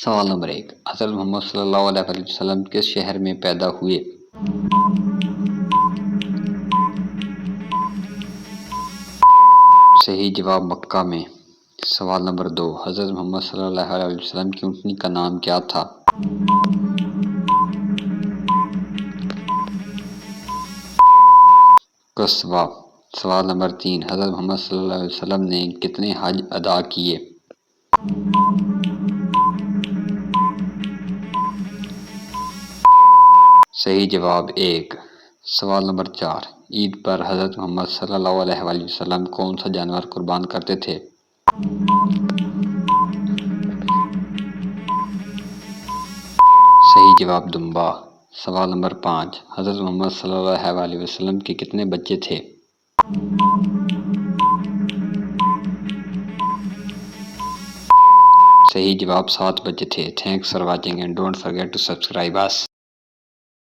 سوال نمبر 1، حضرت محمد صلی اللہ علیہ وسلم کس شہر میں پیدا ہوئے؟ صحیح جواب مکہ میں۔ سوال نمبر 2، حضرت محمد صلی اللہ علیہ وسلم کی اونٹنی کا نام کیا تھا؟ قصوہ۔ سوال نمبر 3، حضرت محمد صلی اللہ علیہ وسلم نے کتنے حج ادا کیے؟ صحیح جواب 1۔ سوال نمبر 4، عید پر حضرت محمد صلی اللہ علیہ وآلہ وسلم کون سا جانور قربان کرتے تھے؟ صحیح جواب دمبا۔ سوال نمبر 5، حضرت محمد صلی اللہ علیہ وسلم کے کتنے بچے تھے؟ صحیح جواب 7 بچے تھے۔ Thanks for watching and don't forget to subscribe us.